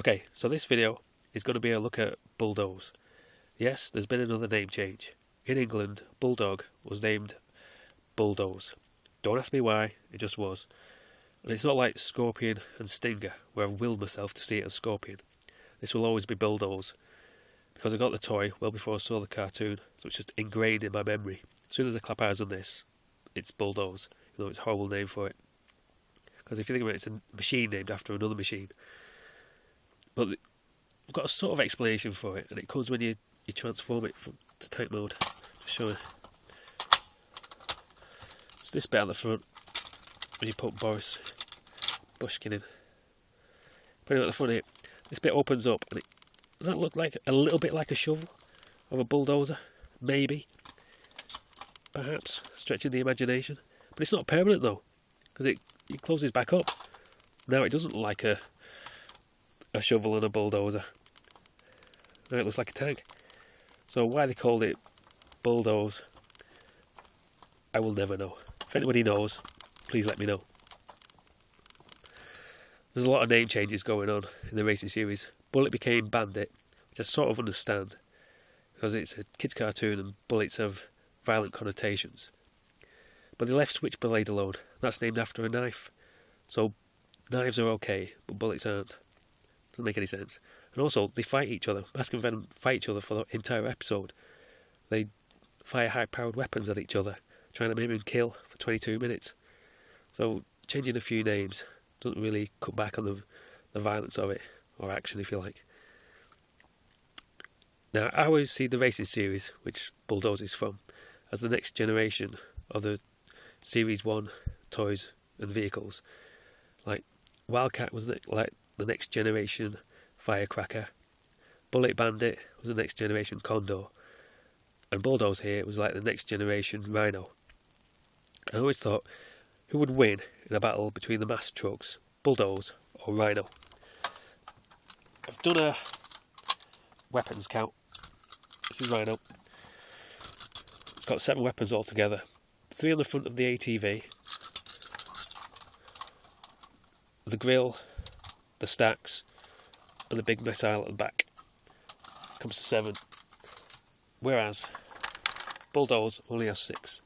Okay, so this video is going to be a look at Bulldoze. Yes, there's been another name change. In England, Bulldog was named Bulldoze. Don't ask me why, it just was. And it's not like Scorpion and Stinger, where I've willed myself to see it as Scorpion. This will always be Bulldoze, because I got the toy well before I saw the cartoon, so it's just ingrained in my memory. As soon as I clap eyes on this, it's Bulldoze, even though it's a horrible name for it. Because if you think about it, it's a machine named after another machine. But I've got a sort of explanation for it, and it comes when you transform it to tank mode. Just show you. It's this bit at the front when you put Boris Bushkin in. Putting it at the front here, this bit opens up, and it does that look like a little bit like a shovel of a bulldozer? Maybe, perhaps stretching the imagination. But it's not permanent though, because it closes back up. Now it doesn't look like a shovel and a bulldozer. Now it looks like a tank. So why they called it Bulldoze, I will never know. If anybody knows, please let me know. There's a lot of name changes going on in the racing series. Bullet became Bandit, which I sort of understand, because it's a kids' cartoon and bullets have violent connotations. But they left Switchblade alone. That's named after a knife. So knives are okay, but bullets aren't. Doesn't make any sense. And also, they fight each other. M.A.S.K and Venom fight each other for the entire episode. They fire high-powered weapons at each other, trying to maybe kill for 22 minutes. So changing a few names doesn't really cut back on the violence of it, or action if you like. Now, I always see the racing series, which Bulldoze is from, as the next generation of the Series 1 toys and vehicles. Like Wildcat was like the next generation Firecracker, Bullet Bandit was the next generation Condor, and Bulldoze here was like the next generation Rhino. I always thought, who would win in a battle between the M.A.S.K trucks, Bulldoze or Rhino? I've done a weapons count. This is Rhino. It's got 7 weapons altogether. 3 on the front of the ATV, the grill, the stacks, and the big missile at the back. Comes to 7. Whereas Bulldoze only has 6.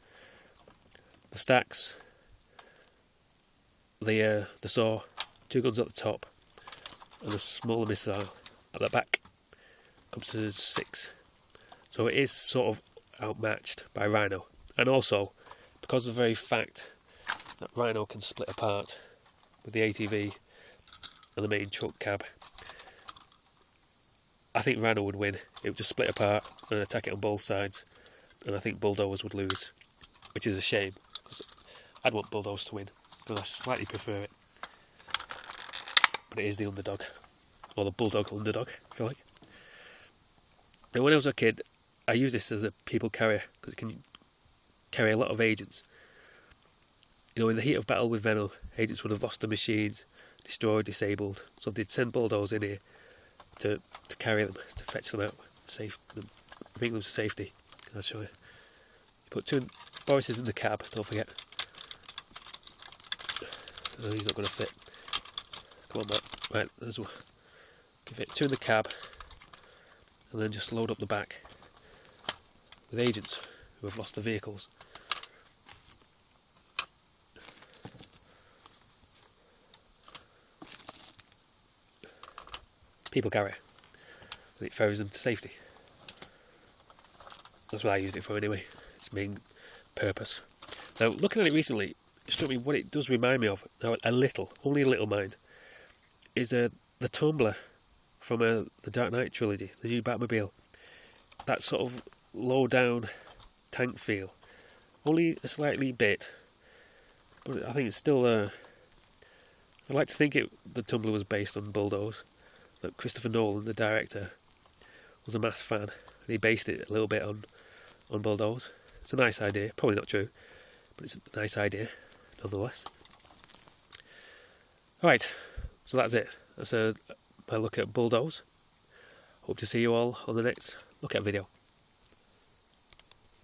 The stacks, the saw, 2 guns at the top, and the smaller missile at the back comes to 6. So it is sort of outmatched by Rhino. And also, because of the very fact that Rhino can split apart with the ATV and the main truck cab, I think Rhino would win. It would just split apart and attack it on both sides, and I think Bulldoze would lose, which is a shame, because I'd want Bulldoze to win, because I slightly prefer it. But it is the underdog, or the Bulldog underdog, if you like. Now, when I was a kid, I used this as a people carrier, because it can carry a lot of agents. You know, in the heat of battle with Venom, agents would have lost their machines, destroyed, disabled, so they'd send Bulldoze in here to carry them, to fetch them out, bring them to safety. I'll show you. You put 2, Boris is in the cab, don't forget. Oh, he's not going to fit. Come on, Matt. Right, there's one. Give it 2 in the cab, and then just load up the back with agents who have lost their vehicles. People carrier, and it ferries them to safety. That's what I used it for anyway, its main purpose. Now, looking at it recently, it struck me what it does remind me of, now a little, only a little mind, is the tumbler from the Dark Knight trilogy, the new Batmobile. That sort of low down tank feel, only a slightly bit, but I think it's still I'd like to think the tumbler was based on Bulldoze, that Christopher Nolan, the director, was a M.A.S.K fan, and he based it a little bit on Bulldoze. It's a nice idea, probably not true, but it's a nice idea nonetheless. Alright, so that's it. That's my look at Bulldoze. Hope to see you all on the next look at video.